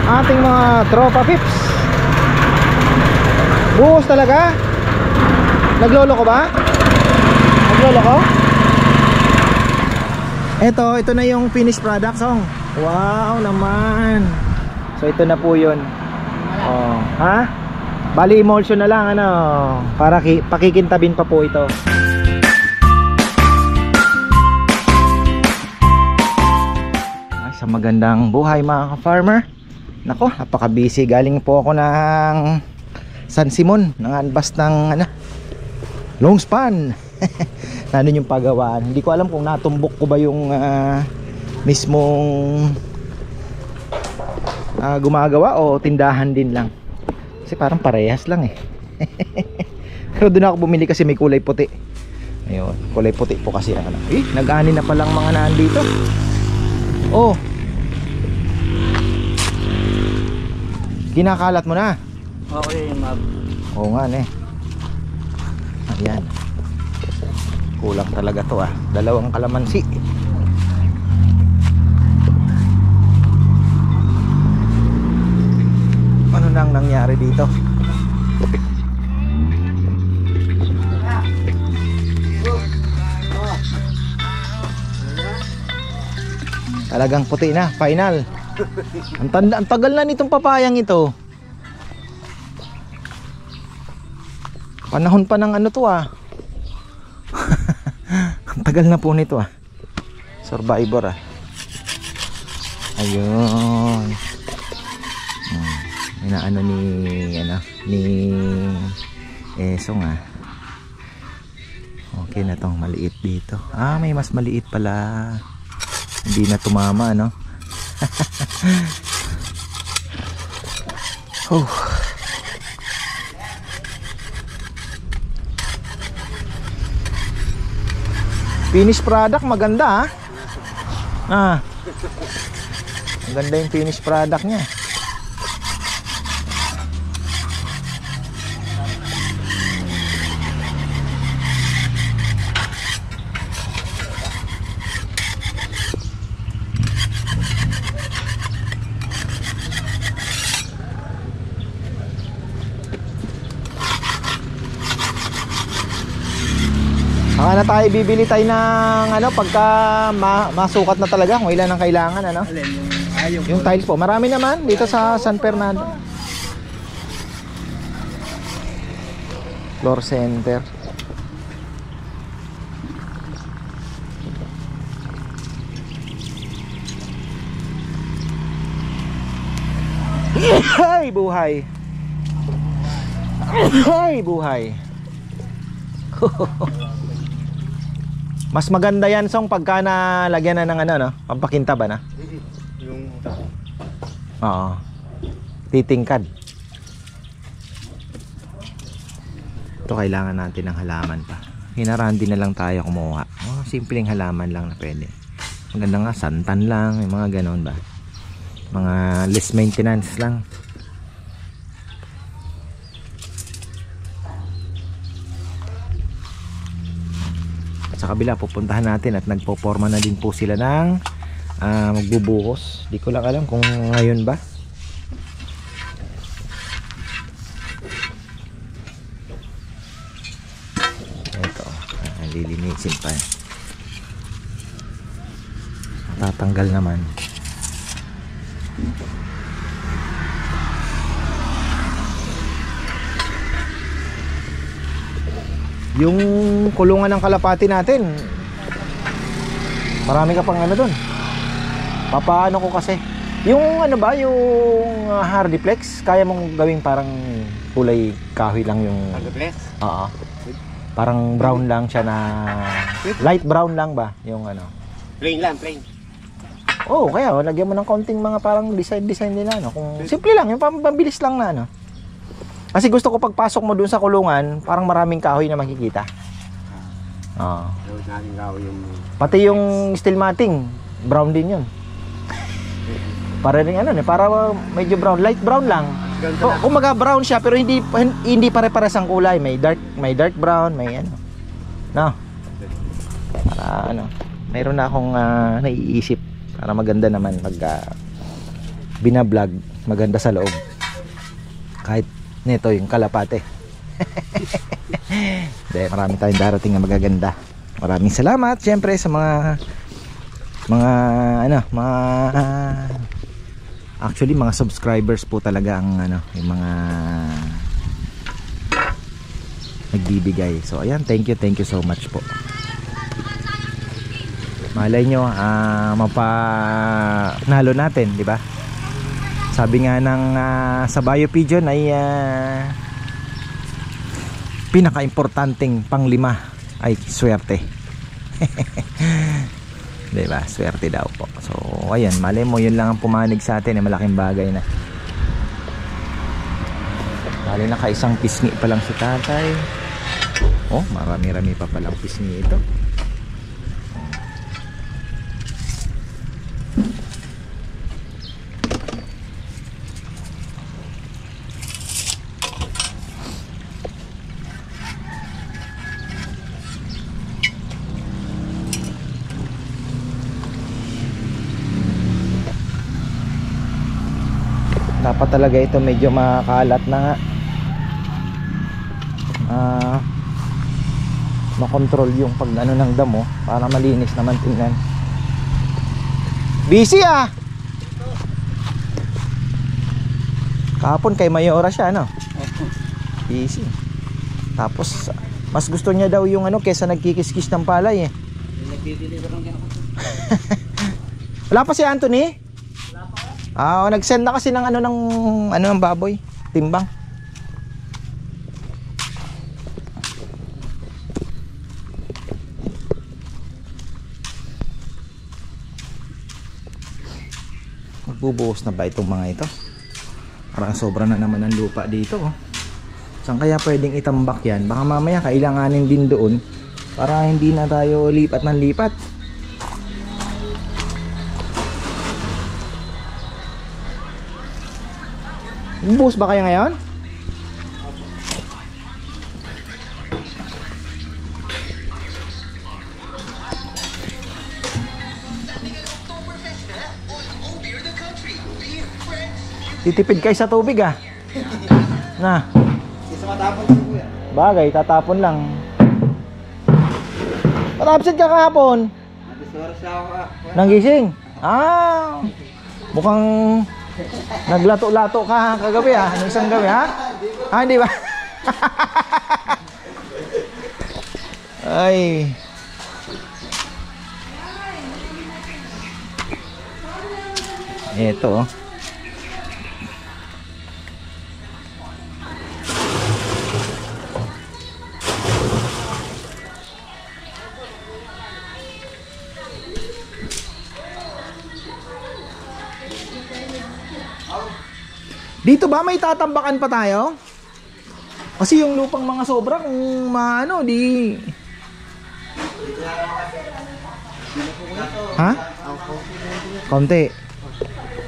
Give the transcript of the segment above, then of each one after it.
ating mga tropa pips. Buhos talaga. Naglolo ko ba? Naglolo ko? Ito na yung finished product, Song. Wow naman. So ito na po yun. Oh, ha? Bali emulsion na lang ano, para pakikintabin pa po ito. Sa magandang buhay mga ka-farmer. Nako, napaka-busy. Galing po ako ng San Simon, nang-unbust ng ano, long span. Ano yung pagawaan. Hindi ko alam kung natumbok ko ba yung mismong gumagawa o tindahan din lang. Kasi parang parehas lang eh. Pero doon ako bumili kasi may kulay puti. Ayun, kulay puti po kasi ano. Nag-ani na palang mga nandito. Oh. Ginakalat mo na. Okay, ma'am. Oo nga eh. Ayan. Kulang talaga to ah. Dalawang kalamansi. Ano nang nangyari dito? Talagang puti na, final. Ang tagal na nitong papayang ito. Panahon pa ng ano to ah. Ang tagal na po nito ah. Survivor ah. Ayun. Inaano ni Esong ah. Okay na tong maliit dito. Ah, may mas maliit pala. Hindi na tumama no. Finished product maganda ah. Maganda yung finished product niya. Saka na tayo bibili tayo ng ano pagka masukat na talaga kung ilan ang kailangan ano. Yung tiles po, marami naman dito sa San Fernando. Floor center. Hay buhay. Hay buhay. Mas maganda yan Song pagka nalagyan na ng ano no, pampakinta ba na? Yung oo. Titingkad. Ito kailangan natin ng halaman pa. Hinarandi na lang tayo kumuha. Oh, simpleng halaman lang na pwede. Maganda nga santan lang, yung mga ganon ba. Mga less maintenance lang. Sa kabila pupuntahan natin at nagpo-forma na din po sila ng magbubuhos. Di ko lang alam kung ngayon ba. Ito, lilinisin pa. Tatanggal naman. Yung kulungan ng kalapati natin, marami ka pang ano dun. Papaano ko kasi yung ano ba, yung hardiplex, kaya mong gawing parang kulay kahoy lang yung hardiplex? Oo. Parang brown lang siya na light brown lang ba yung ano. Plain lang, plain. Oh, kaya lagyan mo ng konting mga parang design nila no. Kung simple lang, yung pambilis lang na ano. Kasi gusto ko pagpasok mo dun sa kulungan, parang maraming kahoy na makikita. Oo. Pati yung steel matting, brown din yun. Para rin ano, para medyo brown, light brown lang. Kung maga-brown siya pero hindi pare-pares ang kulay, may dark brown, may ano. No. Para ano, mayroon na akong naiisip para maganda naman pag bina-vlog. maganda sa loob. Kahit nito yung kalapate. Marami tayong darating na magaganda. Maraming salamat syempre sa mga actually mga subscribers po talaga ang yung mga nagbibigay. So ayan, thank you so much po. Malay nyo mapanalo natin, di ba? Sabi nga ng sa Bio Pigeon ay pinaka-importanting pang-5 ay swerte. Diba? Swerte daw po. So ayan, malay mo yun lang ang pumanig sa atin, malaking bagay na. Malay na isang pisngi pa lang si tatay. Oh, marami-rami pa palang pisngi ito. Dapat talaga ito medyo makalat na nga, makontrol yung pag ng damo para malinis naman tingnan. Busy kahapon kay Mayora siya busy. Tapos mas gusto niya daw yung kesa nagkikis-kis ng palay Wala pa si Anthony? Nag-send na kasi ng ng baboy, timbang. Magbubuhos na ba itong mga ito? Parang sobra na naman ang lupa dito Saan kaya pwedeng itambak yan? Baka mamaya kailanganin din doon para hindi na tayo lipat ng lipat. Bus ba kayo ngayon? Titipid kayo sa tubig Na. Isa matapon ko kuya. Bagay, tatapon lang. Absent ka kahapon? Nag-oras na ako Nanggising? Mukhang naglato-lato ka kagabi Anong isang gabi hindi ba? Ay. Ito Dito ba may tatambakan pa tayo? Kasi yung lupang mga sobra kung di konti.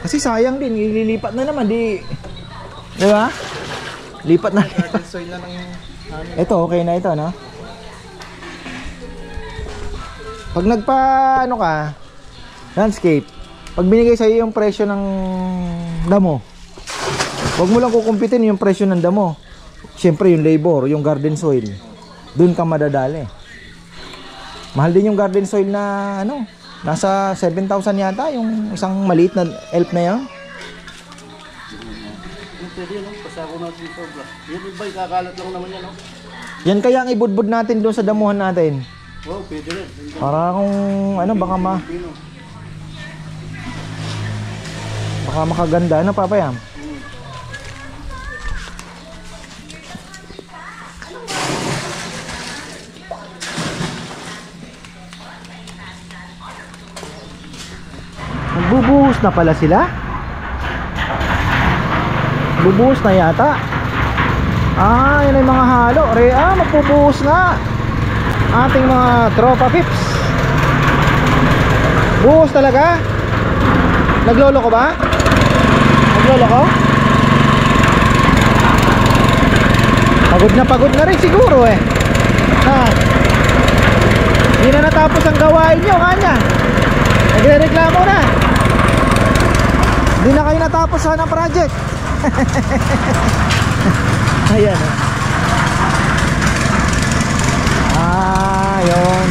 Kasi sayang din, ililipat na naman di ba? Lipat na. Ito okay na ito Pag nagpa ka landscape, pag binigay sa iyo yung presyo ng damo, huwag mo lang kukumpitin yung presyo ng damo. Siyempre yung labor, yung garden soil, dun ka madadali. Mahal din yung garden soil na nasa 7,000 yata yung isang maliit na elf na yan. Pwede pasako natin sobra. Yung iba kakalat lang naman yan Yan kaya ang ibudbud natin doon sa damuhan natin. Pwede rin. Para kung baka makaganda papayam. Bubuhos na pala sila. Bubuhos na yata. Yan ay mga halo. Magbubuhos na ating mga tropa pips. Buhos talaga. Naglolo ko ba? Naglolo ko? Pagod na rin siguro Hindi na natapos ang gawain nyo kanya. Nagre-reklamo na. Hindi na kayo natapos sa ng project. Ayan. Yun.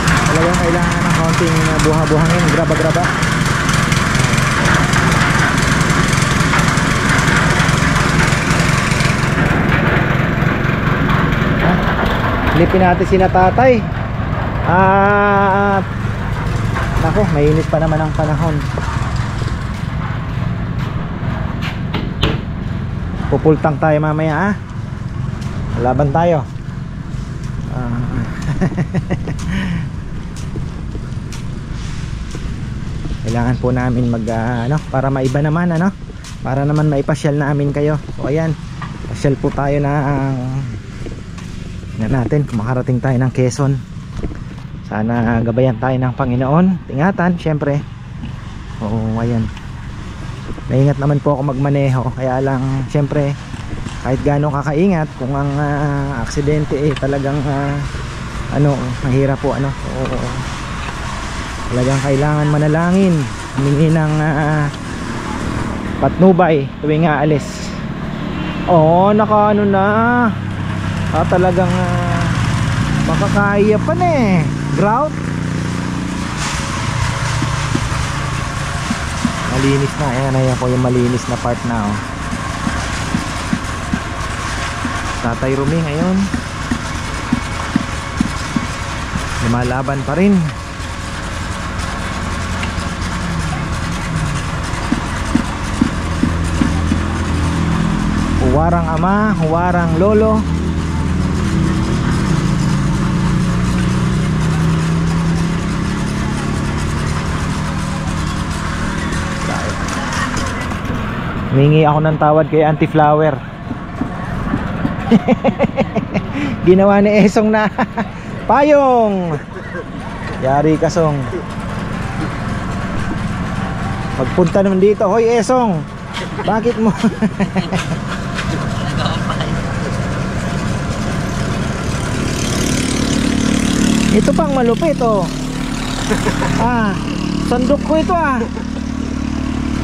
Talagang kailangan ng konting buha-buhangin, graba-graba. Lipin natin si Tatay. Nako, mainit pa naman ang panahon. Pupultang tayo mamaya, laban tayo. Kailangan po namin mag para maiba naman, para naman maipasyal namin kayo. So ayan, pasyal po tayo natin kung makarating tayo ng Quezon. Sana gabayan tayo ng Panginoon, ingatan syempre. Oo, ayan. Naingat naman po ako magmaneho, kaya lang syempre kahit gaano kakaingat, kung ang aksidente talagang mahirap po talagang kailangan manalangin, humingi ng patnubay tuwing aalis. Naka na talagang makakaya pa na grout. Malinis na, ayan po yung malinis na part na Tatay Rumi ngayon lumalaban pa rin. Huwarang ama, huwarang lolo. Humingi ako ng tawad kay Auntie Flower. Ginawa ni Esong na payong. Yari ka, Song. Pagpunta naman dito, hoy Esong, bakit mo? Ito pang malupit sandok ko ito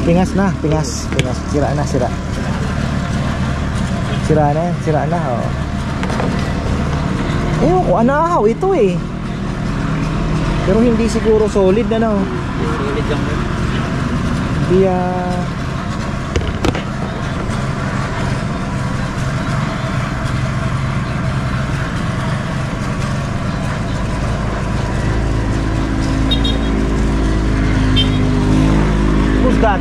Pingas na, pingas. Sira na Ewan ko, anahaw ito pero hindi siguro solid solid lang hindi who's that?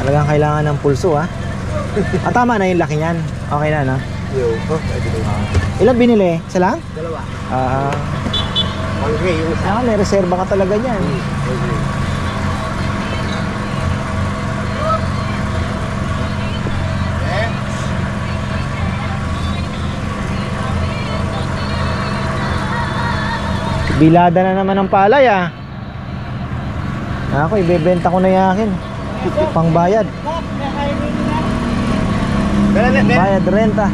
Talagang kailangan ng pulso tama na yung laki niyan. Okay na ilan binili? Isa lang? Dalawa. May reserba ka talaga niyan. Bilada na naman ang palay Ako, ibebenta ko na yakin. Pangbayad. Bayad renta.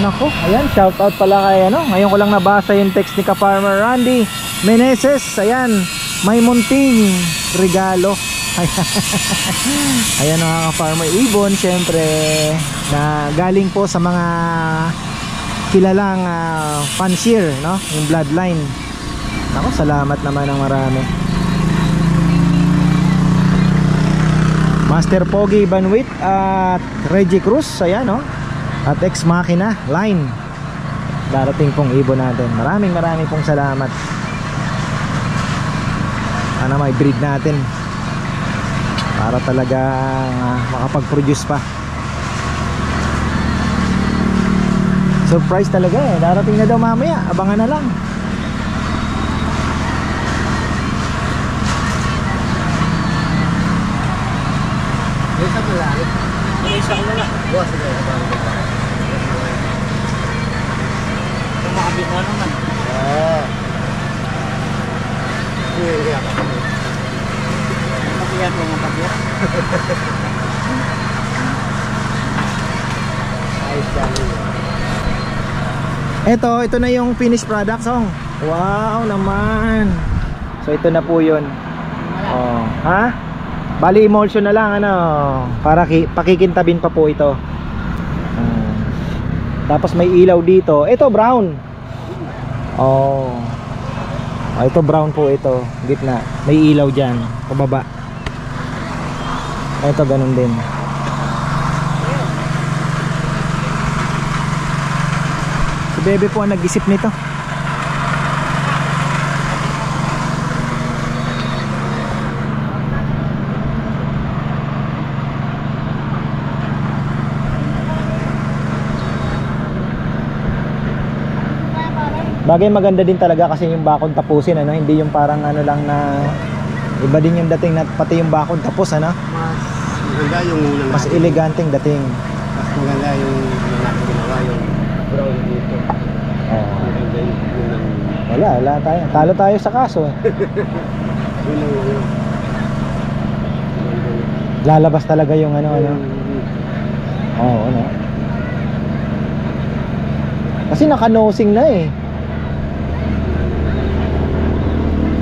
Nako, ayan, shout out pala kay ngayon ko lang nabasa yung text ni Ka-Farmer Randy Meneses. Ayan, may munting regalo. Ayan mga Ka-Farmer Ibon, syempre na galing po sa mga kilalang fancier, yung bloodline. Nako, salamat naman ng marami. Master Pogi Banwit at Reggie Cruz, ayan at Ex Machina line, darating pong ibon natin. Maraming pong salamat. Sana may breed natin para talagang makapag-produce pa. Surprise talaga darating na daw mamaya, abangan na lang. Ito malalim. isa ko na lang. Bukas ito. Ito makabit na naman. Makiyan mo nga pagyan. Ayos dami. Ito na yung finished product, Song. Wow naman. So ito na po yun. Oh, ha? Bali emulsion na lang ano, para pakikintabin pa po ito. Tapos may ilaw dito. Ito brown. Oh. Ito brown po ito, gitna. May ilaw diyan, pababa. Ito ganun din. Si Bebe po ang nag-isip nito. Bagay maganda din talaga kasi yung bakod tapusin ano, hindi yung parang ano lang na iba din yung dating na pati yung bakod tapos ano. Mas maganda yung unang Mas eleganteng dating. Mas maganda yung natin ginawa yung brown dito. Oh. Maganda yung unang Wala tayo. Talo tayo sa kaso. unang Lalabas talaga yung ano. Oo, ano. Kasi naka-nosing na eh.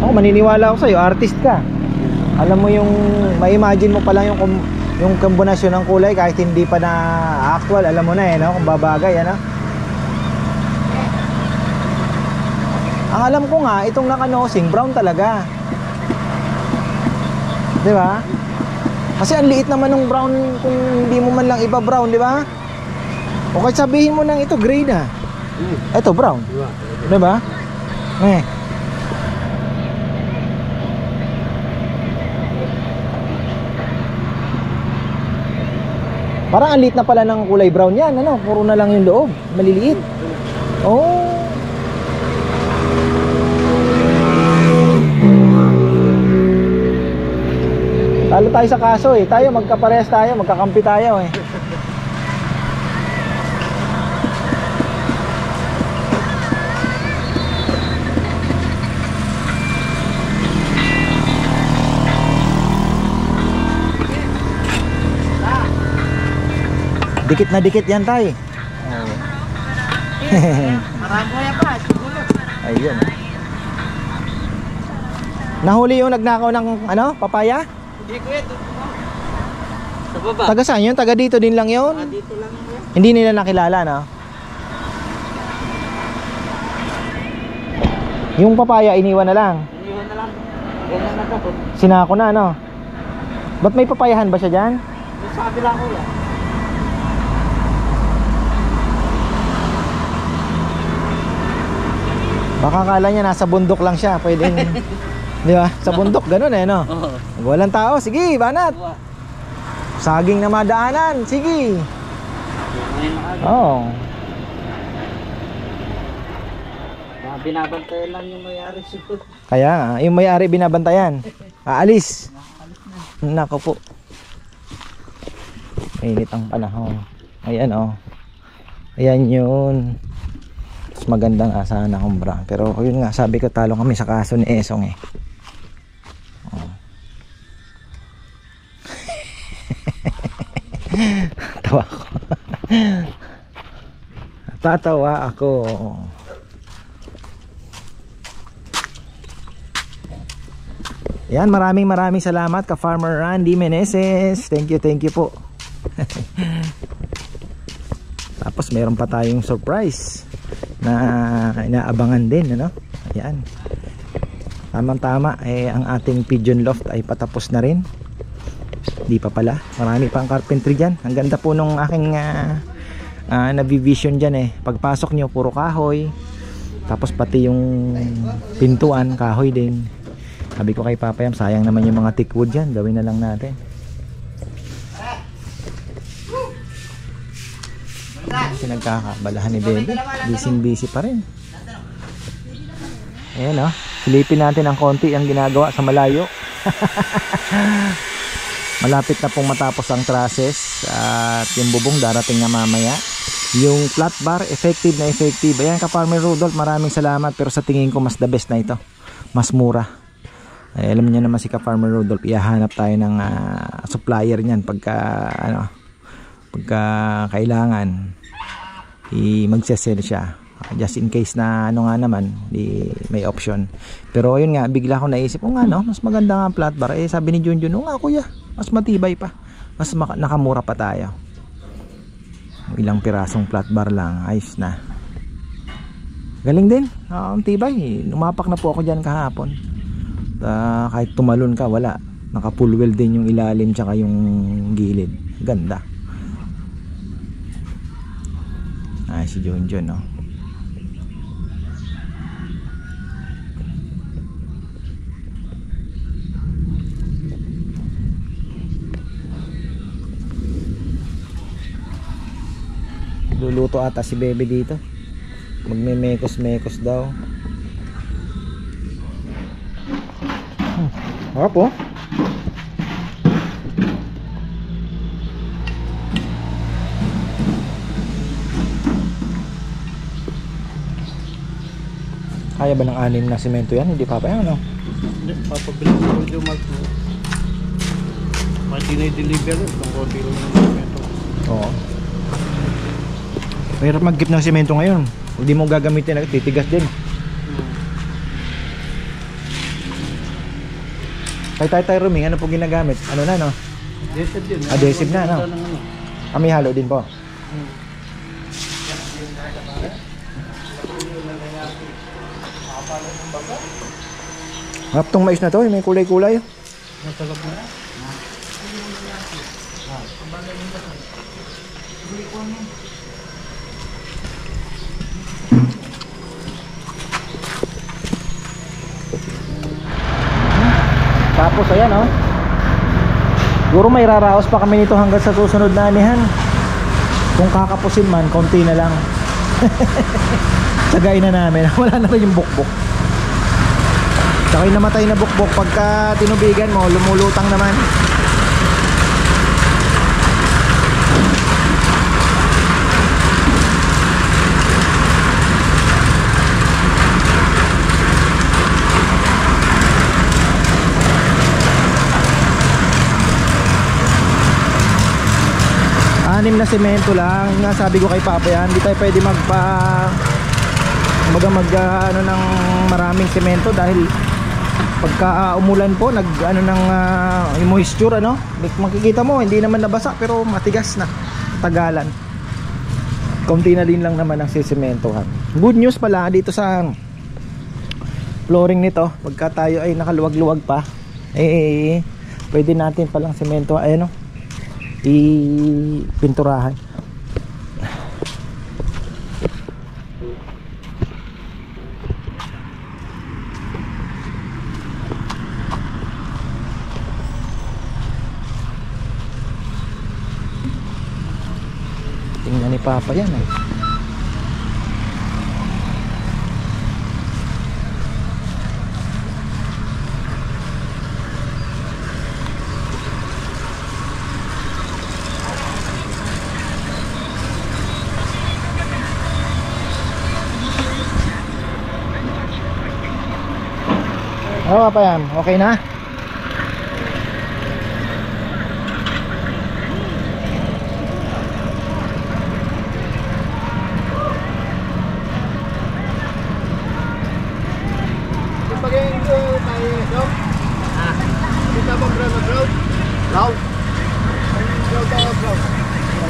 Ako maniniwala ako sa'yo, artist ka. Alam mo yung, ma-imagine mo pa lang yung kombinasyon ng kulay kahit hindi pa na actual, alam mo na eh, no? Kung babagay, ano? Ang alam ko nga, itong naka-nosing, brown talaga. Di ba? Kasi ang liit naman ng brown kung hindi mo man lang iba brown, di ba? O kahit sabihin mo nang ito gray na. Ito brown. Di ba? Parang ang liit na pala ng kulay brown yan, ano? Puro na lang yung loob, maliliit. Oh. Talo tayo sa kaso eh. Tayo magkaparehas tayo, magkakampi tayo eh. Dikit na dikit yan tay. maramo yan pa. Ayun. Nahuli yung nagnakaw ng ano, papaya? Hindi ko ito. Sa baba. Taga saan yun? Taga dito din lang yun? Dito lang yan. Hindi nila nakilala, no? Yung papaya iniwan na lang. Iniwan na lang. Ganyan na to. Sinako na, no? Ba't may papayahan ba siya dyan? Sa kabila ko yan. Baka kala niya nasa bundok lang siya. Pwedeng, di ba? Sa bundok, ganun eh, no? Walang tao. Sige, banat. Saging na madaanan. Sige. Oo. Binabantayan lang yung may-ari siguro. Kaya, yung may-ari binabantayan. Aalis. Nako po. Mainit ang panahon. Ayan, oh. Ayan yun. Mas magandang asahan akong brown. Pero yun nga, sabi ko talo kami sa kaso ni Esong eh. Oh. Tawa ko. Tatawa ako. Yan, maraming salamat ka Farmer Randy Meneses. Thank you po. Tapos meron pa tayong surprise na inaabangan din, ano? Ayan. Tamang-tama eh, ang ating pigeon loft ay patapos na rin. Di pa pala. Marami pang carpentry diyan. Ang ganda po nung aking navivision diyan eh. Pagpasok nyo puro kahoy. Tapos pati yung pintuan kahoy din. Sabi ko kay Papa Yam, sayang naman yung mga teakwood diyan. Gawin na lang natin. Kasi nagkakabalahan ni Baby. Busy pa rin. Ayan o. Silipin natin ang konti ang ginagawa sa malayo. Malapit na pong matapos ang trusses. at yung bubong darating na mamaya. Yung flat bar, effective na effective. Ayan ka Farmer Rudolph, maraming salamat, pero sa tingin ko mas the best na ito, mas mura. Ay, alam niyo naman si ka Farmer Rudolph, ihahanap tayo ng supplier niyan pagka kailangan magsesell siya, just in case na nga naman may option. Pero ayun nga, bigla ko naisip, mas maganda nga flat bar. Sabi ni Junjun, nga kuya, mas matibay pa, mas nakamura pa tayo. Ilang pirasong flat bar lang, ayos na. Galing din, ang tibay. Lumapak na po ako dyan kahapon. Kahit tumalon ka, wala. Naka full well din yung ilalim tsaka yung gilid. Ganda. Ay, si Junjun, no? Luluto ata si Bebe dito. Magme-mekos-mekos daw. Harap po. Kaya ba ng 6 na semento yan? Hindi pa yan, no? Hindi, papabilang ko yung Mark mo. Pati na i-deliver itong konti lang ng semento. Oo. Mahirap mag-gip ng semento ngayon. Hindi mo gagamitin, titigas din. Tayo rooming, ano po ginagamit? Ano na, no? Adhesive din. Adhesive na, no? Kami halo din po. Harap tong mais na to, may kulay-kulay. Masarap na. Tapos ayan, oh. Siguro may raraos pa kami nito hanggang sa susunod na anihan. Kung kakapusin man, konti na lang. Sagay na namin. Wala na rin yung bukbok. Tsaka yung namatay na bukbok, pagka tinubigan mo, lumulutang naman. Anim na semento lang. Nga sabi ko kay Papa yan, hindi tayo pwede mag ng maraming semento dahil pagka umulan po yung moisture, ano, makikita mo hindi naman nabasa pero matigas na, tagalan. Konti na din lang naman ang sisementohan. Good news pala dito sa flooring nito, pagka tayo ay nakaluwag-luwag pa, pwede natin palang semento pinturahan. Tingnan ni Papa yan, eh. Oo, Papa yan. Okay na?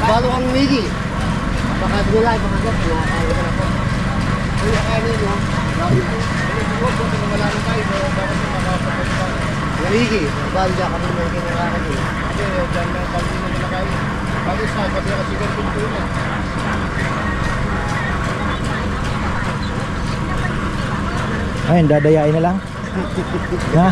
Balo ang migi. Baka gulay, baka gat, nakakain ka na po. Kaya kanin nyo, wala na tayo, bakit na makakapagod pa. Migi, balo dyan kami ng kinakain nyo. Kasi dyan na pag hindi na kinakain. Bakit sa, kasi nakasigar pinto yun eh. Ayun, dadayain na lang. Ha?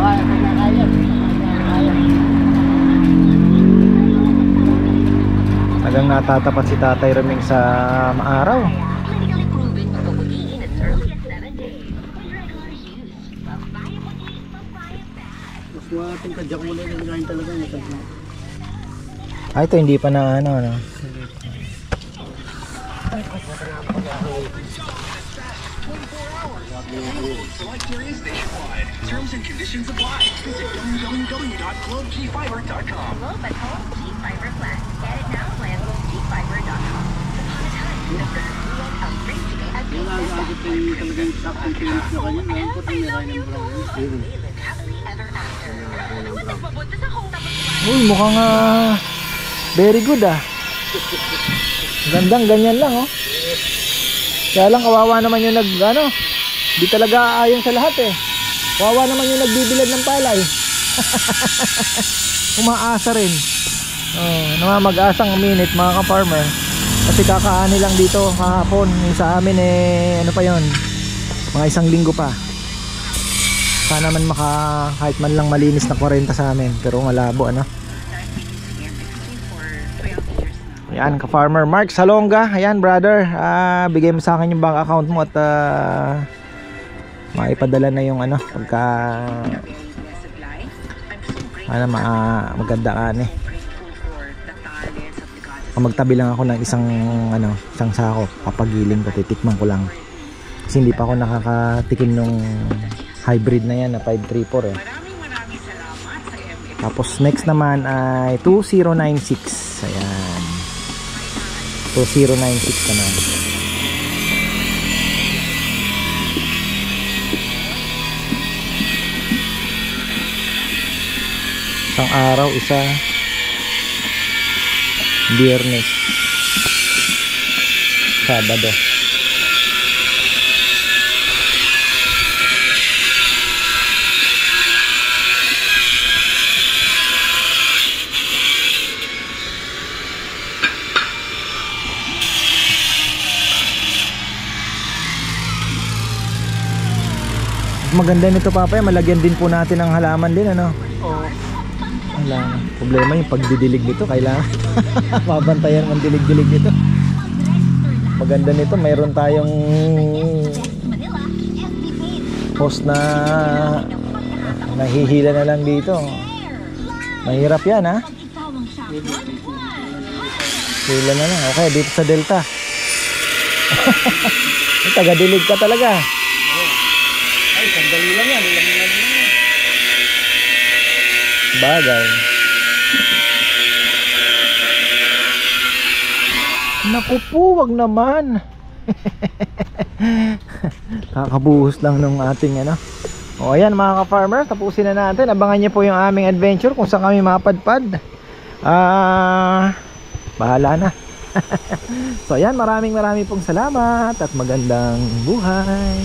Bakit yung anak yung... natatapat si Tatay Raming sa maaraw. Mas ating kadyak muna yung kain talaga niya. Ito hindi pa na ano. Selectors nationwide. Terms and conditions apply. Visit www.globekeyfiber.com. Globe at home Key Fiber Plan. Get it now via globekeyfiber.com. Upon a time, the first weekend of racing at Yung nagagit yung talagang saktong finish na kanya. Ngayon po itong meron ng brown. live happily ever after. Nagpapunta sa home tapos Uy, mukhang very good ah. Gandang ganyan lang oh. Kaya lang kawawa naman yung di talaga ayon sa lahat eh. Kawawa naman yung nagbibilad ng palay. Umaasa rin. Namamag-asang minute mga ka-farmer. Kasi kakaani lang dito kahapon. Yung sa amin ano pa yon, mga 1 linggo pa. Sana man kahit man lang malinis na 40 sa amin. Pero malabo Ayan, ka-farmer Mark Salonga. Ayan brother, bigay mo sa akin yung bank account mo at maipadala na yung pagka maganda magtabi lang ako ng isang sako, papagiling ko, titikman ko lang kasi hindi pa ako nakakatikim nung hybrid na yan na 534 eh. Tapos next naman ay 2096. Ayan, 2096 naman. Isang araw, isa Biyernes, Sabado. Maganda nito Papa, malagyan din po natin ng halaman din Wala, problema yung pagdidilig nito, kailangan mabantayan ang dilig-dilig nito. Maganda nito, mayroon tayong post na nahihila na lang dito. Mahirap yan hila na lang. Okay, dito sa Delta. Taga-dilig ka talaga. Ay, sandali lang yan. Bagay. Naku po, wag naman. Kakabuhos lang nung ating O ayan mga ka-farmer, tapusin na natin. Abangan niyo po yung aming adventure kung saan kami mapadpad. Bahala na. So ayan, maraming pong salamat at magandang buhay.